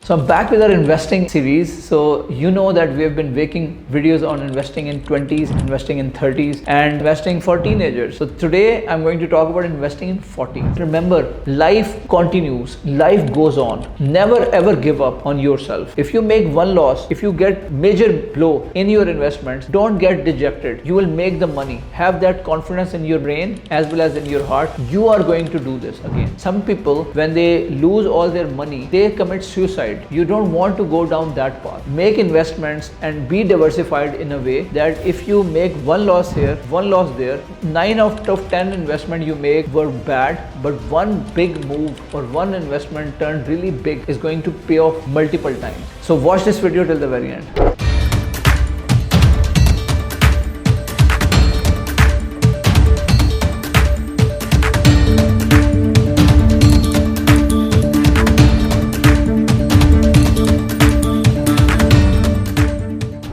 So I'm back with our investing series. So you know that we have been making videos on investing in 20s, investing in 30s, and investing for teenagers. So today I'm going to talk about investing in 40s. Remember, life continues, life goes on. Never ever give up on yourself. If you make one loss, if you get major blow in your investments, don't get dejected. You will make the money. Have that confidence in your brain as well as in your heart. You are going to do this again. Some people, when they lose all their money, they commit suicide. You don't want to go down that path. Make investments and be diversified in a way that if you make one loss here, one loss there, 9 out of 10 investment you make were bad, but one big move or one investment turned really big is going to pay off multiple times. So watch this video till the very end.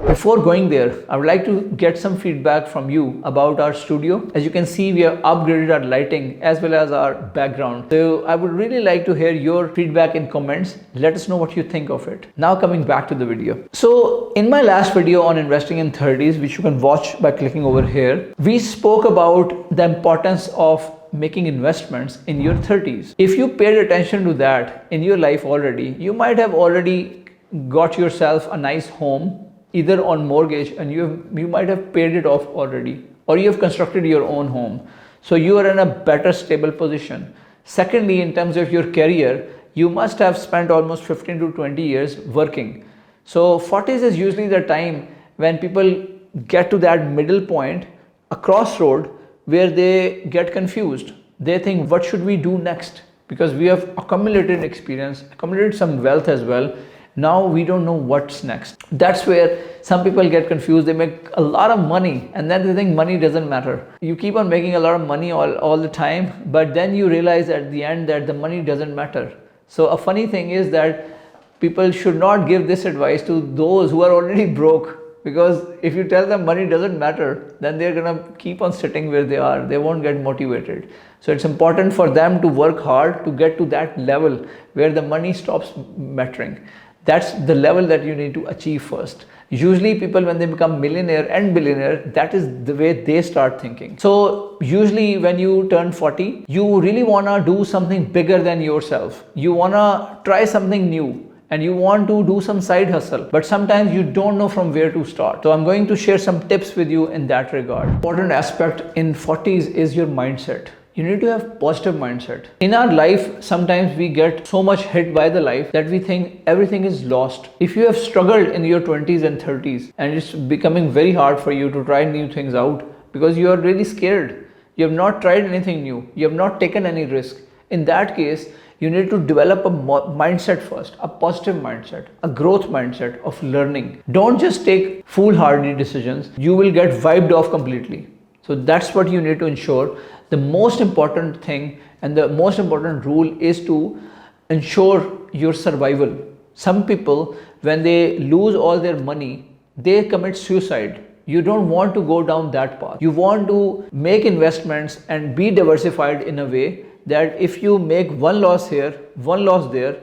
Before going there, I would like to get some feedback from you about our studio. As you can see, we have upgraded our lighting as well as our background. So I would really like to hear your feedback in comments. Let us know what you think of it. Now coming back to the video. So in my last video on investing in 30s, which you can watch by clicking over here, we spoke about the importance of making investments in your 30s. If you paid attention to that in your life already, you might have already got yourself a nice home, either on mortgage, and you might have paid it off already, or you have constructed your own home. So you are in a better stable position. Secondly, in terms of your career, you must have spent almost 15 to 20 years working. So 40s is usually the time when people get to that middle point, a crossroad where they get confused. They think, what should we do next? Because we have accumulated experience, accumulated some wealth as well. Now we don't know what's next. That's where some people get confused. They make a lot of money and then they think money doesn't matter. You keep on making a lot of money all the time, but then you realize at the end that the money doesn't matter. So a funny thing is that people should not give this advice to those who are already broke, because if you tell them money doesn't matter, then they're gonna keep on sitting where they are. They won't get motivated. So it's important for them to work hard to get to that level where the money stops mattering. That's the level that you need to achieve first. Usually people, when they become millionaire and billionaire, that is the way they start thinking. So usually when you turn 40, you really wanna do something bigger than yourself. You wanna try something new and you want to do some side hustle, but sometimes you don't know from where to start. So I'm going to share some tips with you in that regard. Important aspect in 40s is your mindset. You need to have positive mindset. In our life, sometimes we get so much hit by the life that we think everything is lost. If you have struggled in your 20s and 30s and it's becoming very hard for you to try new things out because you are really scared, you have not tried anything new, you have not taken any risk. In that case, you need to develop a mindset first, a positive mindset, a growth mindset of learning. Don't just take foolhardy decisions. You will get wiped off completely. So that's what you need to ensure. The most important thing and the most important rule is to ensure your survival. Some people, when they lose all their money, they commit suicide. You don't want to go down that path. You want to make investments and be diversified in a way that if you make one loss here, one loss there,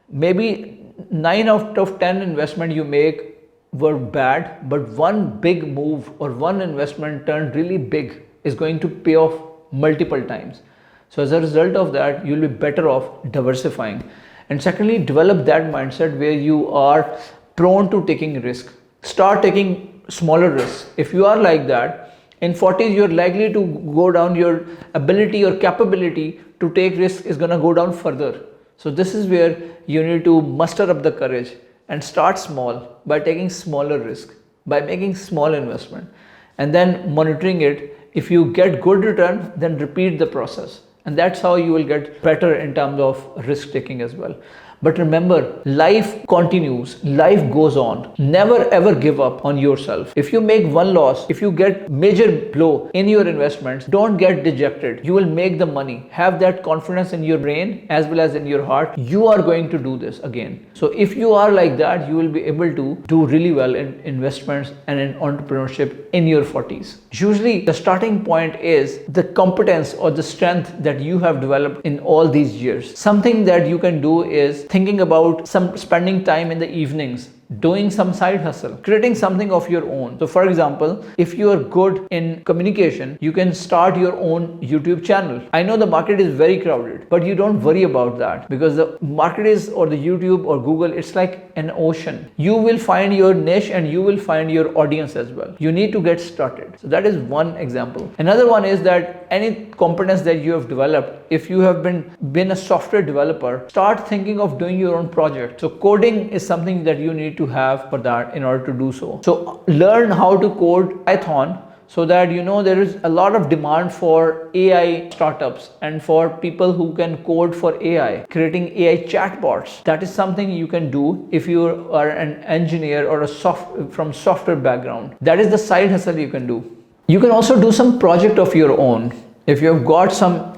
maybe 9 out of 10 investment you make were bad, but one big move or one investment turned really big is going to pay off multiple times. So as a result of that, you'll be better off diversifying. And secondly, develop that mindset where you are prone to taking risk. Start taking smaller risks. If you are like that, in 40s, you're likely to go down. Your ability or capability to take risk is gonna go down further. So this is where you need to muster up the courage and start small by taking smaller risk, by making small investment and then monitoring it. If you get good return, then repeat the process. And that's how you will get better in terms of risk taking as well. But remember, life continues, life goes on. Never ever give up on yourself. If you make one loss, if you get major blow in your investments, don't get dejected. You will make the money. Have that confidence in your brain as well as in your heart. You are going to do this again. So if you are like that, you will be able to do really well in investments and in entrepreneurship in your 40s. Usually the starting point is the competence or the strength that you have developed in all these years. Something that you can do is thinking about some spending time in the evenings doing some side hustle, creating something of your own. So for example, if you are good in communication, you can start your own YouTube channel. I know the market is very crowded, but you don't worry about that, because the market is, or the YouTube or Google, it's like an ocean. You will find your niche and you will find your audience as well. You need to get started. So that is one example. Another one is that any competence that you have developed, if you have been a software developer, start thinking of doing your own project. So coding is something that you need to have for that in order to do so. So learn how to code Python, so that there is a lot of demand for AI startups and for people who can code for AI, creating AI chatbots. That is something you can do if you are an engineer or from software background. That is the side hustle you can do. You can also do some project of your own. If you have got some,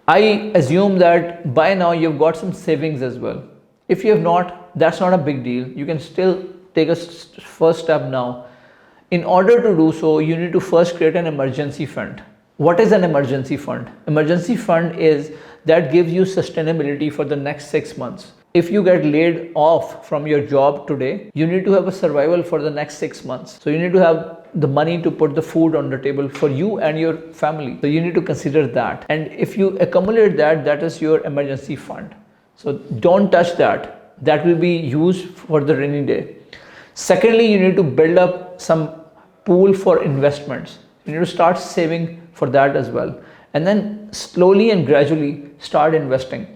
I assume that by now you've got some savings as well. If you have not, that's not a big deal. You can still take a first step now. In order to do so, you need to first create an emergency fund. What is an emergency fund? Emergency fund is that gives you sustainability for the next 6 months. If you get laid off from your job today, you need to have a survival for the next 6 months. So you need to have the money to put the food on the table for you and your family. So you need to consider that. And if you accumulate that, that is your emergency fund. So don't touch that. That will be used for the rainy day. Secondly, you need to build up some pool for investments. You need to start saving for that as well. And then slowly and gradually start investing.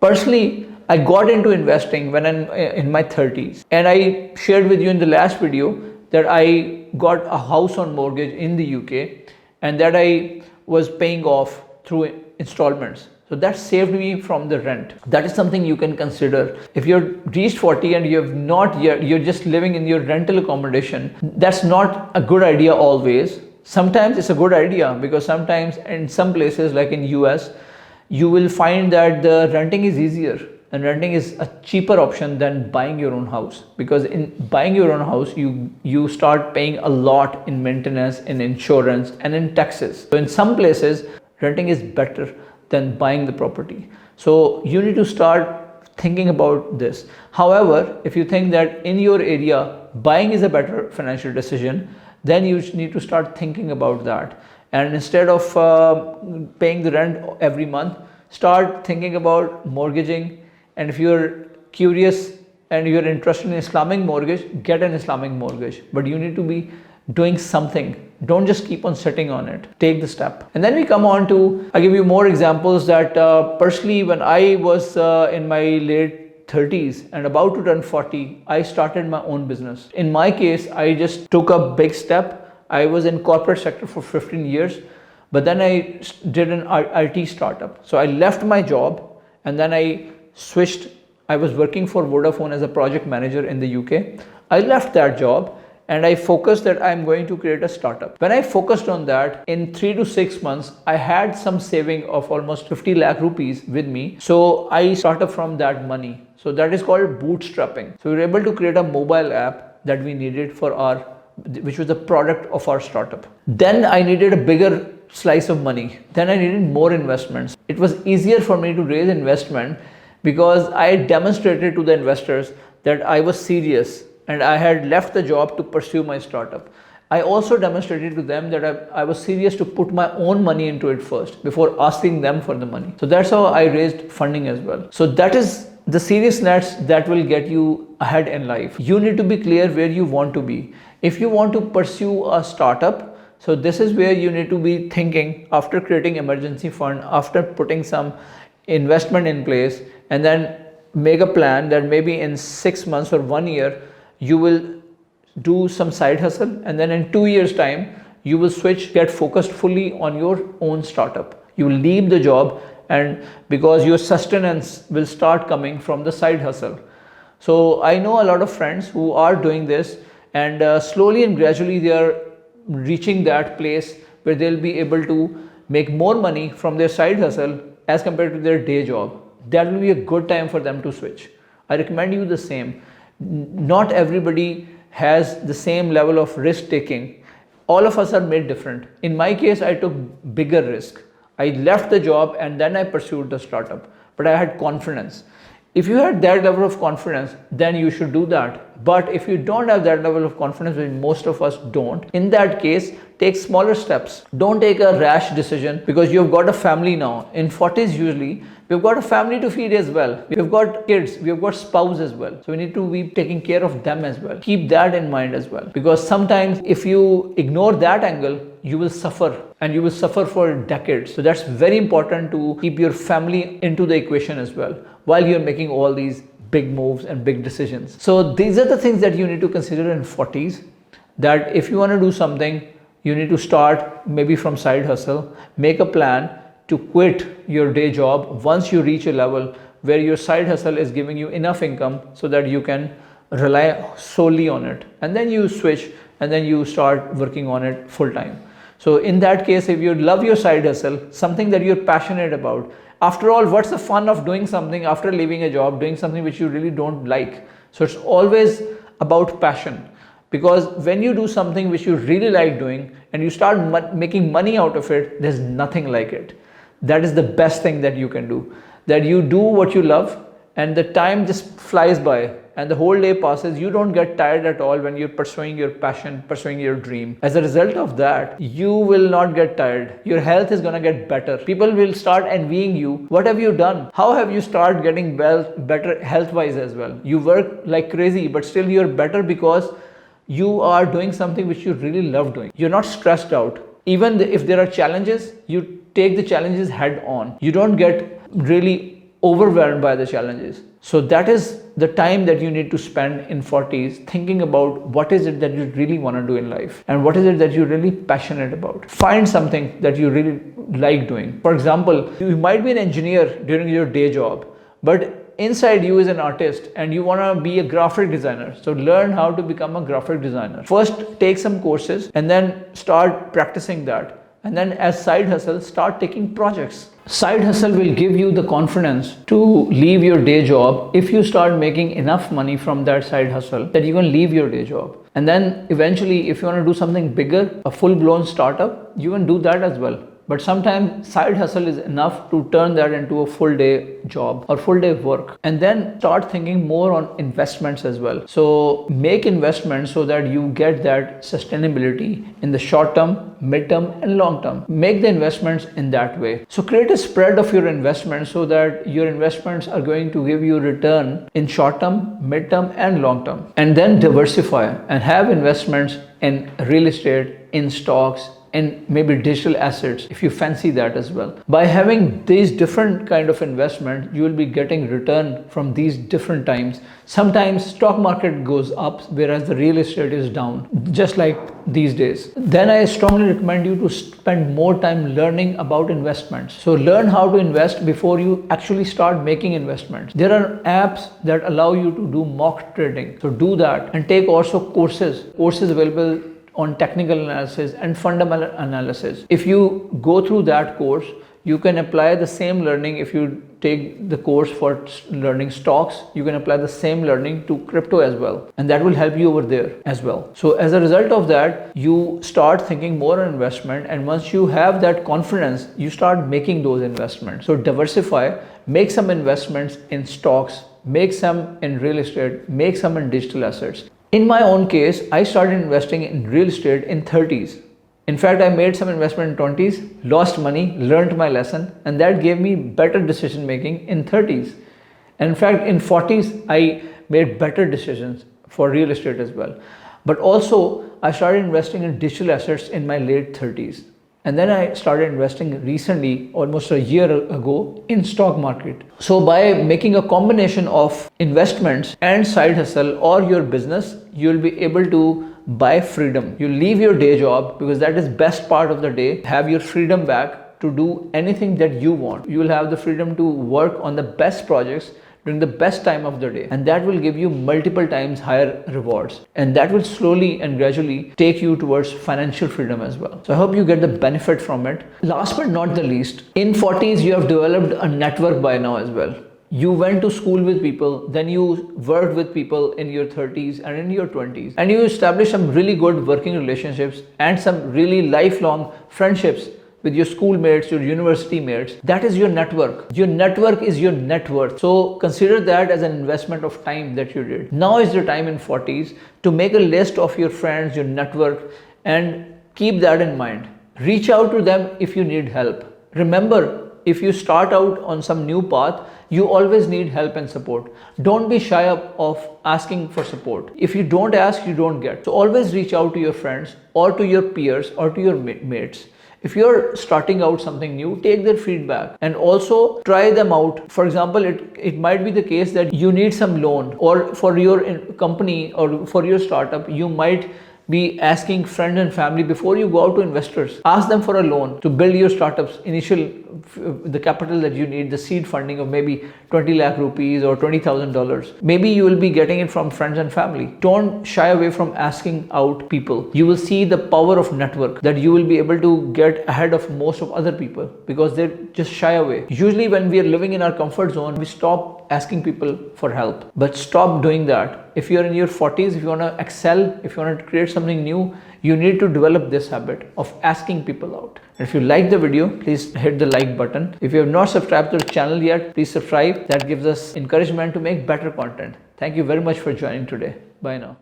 Personally, I got into investing when I'm in my 30s. And I shared with you in the last video that I got a house on mortgage in the UK and that I was paying off through installments. So that saved me from the rent. That is something you can consider. If you're reached 40 and you have not yet, you're just living in your rental accommodation, that's not a good idea always. Sometimes it's a good idea, because sometimes in some places like in US, you will find that the renting is easier, and renting is a cheaper option than buying your own house, because in buying your own house, you start paying a lot in maintenance, in insurance, and in taxes. So in some places, renting is better than buying the property. So you need to start thinking about this. However, if you think that in your area buying is a better financial decision, then you need to start thinking about that. And instead of paying the rent every month, start thinking about mortgaging. And if you're curious and you're interested in Islamic mortgage, get an Islamic mortgage. But you need to be doing something. Don't just keep on sitting on it. Take the step. And then we come on to, I'll give you more examples that personally, when I was in my late 30s and about to turn 40, I started my own business. In my case, I just took a big step. I was in corporate sector for 15 years, but then I did an IT startup. So I left my job and then I switched. I was working for Vodafone as a project manager in the UK. I left that job and I focused that I'm going to create a startup. When I focused on that, in 3 to 6 months, I had some saving of almost 50 lakh rupees with me. So I started from that money. So that is called bootstrapping. So we were able to create a mobile app that we needed for which was the product of our startup. Then I needed a bigger slice of money. Then I needed more investments. It was easier for me to raise investment because I demonstrated to the investors that I was serious and I had left the job to pursue my startup. I also demonstrated to them that I was serious to put my own money into it first before asking them for the money. So that's how I raised funding as well. So that is the seriousness that will get you ahead in life. You need to be clear where you want to be. If you want to pursue a startup, so this is where you need to be thinking after creating emergency fund, after putting some investment in place, and then make a plan that maybe in 6 months or 1 year, you will do some side hustle, and then in 2 years time, you will get focused fully on your own startup. You will leave the job, and because your sustenance will start coming from the side hustle. So I know a lot of friends who are doing this, and slowly and gradually they are reaching that place where they'll be able to make more money from their side hustle as compared to their day job. That will be a good time for them to switch. I recommend you the same. Not everybody has the same level of risk taking. All of us are made different. In my case, I took bigger risk. I left the job and then I pursued the startup, but I had confidence. If you had that level of confidence, then you should do that. But if you don't have that level of confidence, which most of us don't, in that case, take smaller steps. Don't take a rash decision because you've got a family now. In 40s usually, we've got a family to feed as well. We've got kids, we've got spouse as well. So we need to be taking care of them as well. Keep that in mind as well. Because sometimes if you ignore that angle, you will suffer, and you will suffer for decades. So that's very important to keep your family into the equation as well while you're making all these big moves and big decisions. So these are the things that you need to consider in 40s, that if you want to do something, you need to start maybe from side hustle, make a plan to quit your day job once you reach a level where your side hustle is giving you enough income so that you can rely solely on it. And then you switch and then you start working on it full time. So in that case, if you love your side hustle, something that you're passionate about, after all, what's the fun of doing something after leaving a job, doing something which you really don't like? So it's always about passion. Because when you do something which you really like doing and you start making money out of it, there's nothing like it. That is the best thing that you can do. That you do what you love and the time just flies by and the whole day passes. You don't get tired at all when you're pursuing your passion, pursuing your dream. As a result of that, you will not get tired. Your health is gonna get better. People will start envying you. What have you done? How have you started getting better health-wise as well? You work like crazy, but still you're better because you are doing something which you really love doing. You're not stressed out. Even if there are challenges, you take the challenges head on. You don't get really overwhelmed by the challenges. So that is the time that you need to spend in 40s thinking about what is it that you really want to do in life and what is it that you're really passionate about. Find something that you really like doing. For example, you might be an engineer during your day job, but inside you is an artist and you want to be a graphic designer. So learn how to become a graphic designer. First, take some courses and then start practicing that. And then as side hustle, start taking projects. Side hustle will give you the confidence to leave your day job if you start making enough money from that side hustle that you can leave your day job. And then eventually, if you want to do something bigger, a full-blown startup, you can do that as well. But sometimes side hustle is enough to turn that into a full day job or full day work. And then start thinking more on investments as well. So make investments so that you get that sustainability in the short term, mid term and long term. Make the investments in that way. So create a spread of your investments so that your investments are going to give you return in short term, mid term and long term. And then diversify and have investments in real estate, in stocks, and maybe digital assets if you fancy that as well. By having these different kind of investment, you will be getting return from these different times. Sometimes stock market goes up whereas the real estate is down, just like these days. Then I strongly recommend you to spend more time learning about investments. So learn how to invest before you actually start making investments. There are apps that allow you to do mock trading. So do that and take also courses available on technical analysis and fundamental analysis. If you go through that course, you can apply the same learning. If you take the course for learning stocks, you can apply the same learning to crypto as well. And that will help you over there as well. So as a result of that, you start thinking more on investment. And once you have that confidence, you start making those investments. So diversify, make some investments in stocks, make some in real estate, make some in digital assets. In my own case, I started investing in real estate in 30s. In fact, I made some investment in 20s, lost money, learned my lesson, and that gave me better decision making in 30s. And in fact, in 40s, I made better decisions for real estate as well. But also, I started investing in digital assets in my late 30s. And then I started investing recently, almost a year ago, in stock market. So by making a combination of investments and side hustle or your business, you'll be able to buy freedom. You leave your day job because that is best part of the day. Have your freedom back to do anything that you want. You will have the freedom to work on the best projects during the best time of the day, and that will give you multiple times higher rewards, and that will slowly and gradually take you towards financial freedom as well. So I hope you get the benefit from it. Last but not the least, in 40s you have developed a network by now as well. You went to school with people, then you worked with people in your 30s and in your 20s, and you established some really good working relationships and some really lifelong friendships with your schoolmates, your university mates. That is your network. Your network is your net worth. So consider that as an investment of time that you did. Now is the time in 40s to make a list of your friends, your network, and keep that in mind. Reach out to them if you need help. Remember, if you start out on some new path, you always need help and support. Don't be shy of asking for support. If you don't ask, you don't get. So always reach out to your friends or to your peers or to your mates. If you're starting out something new, take their feedback and also try them out. For example, it might be the case that you need some loan, or for your company or for your startup, you might be asking friends and family before you go out to investors. Ask them for a loan to build your startup's initial, the capital that you need, the seed funding of maybe 20 lakh rupees or $20,000. Maybe you will be getting it from friends and family. Don't shy away from asking out people. You will see the power of network, that you will be able to get ahead of most of other people because they just shy away. Usually when we are living in our comfort zone, we stop asking people for help. But stop doing that. If you're in your 40s, if you want to excel, if you want to create something new, you need to develop this habit of asking people out. And if you like the video, please hit the like button. If you have not subscribed to the channel yet, please subscribe. That gives us encouragement to make better content. Thank you very much for joining today. Bye now.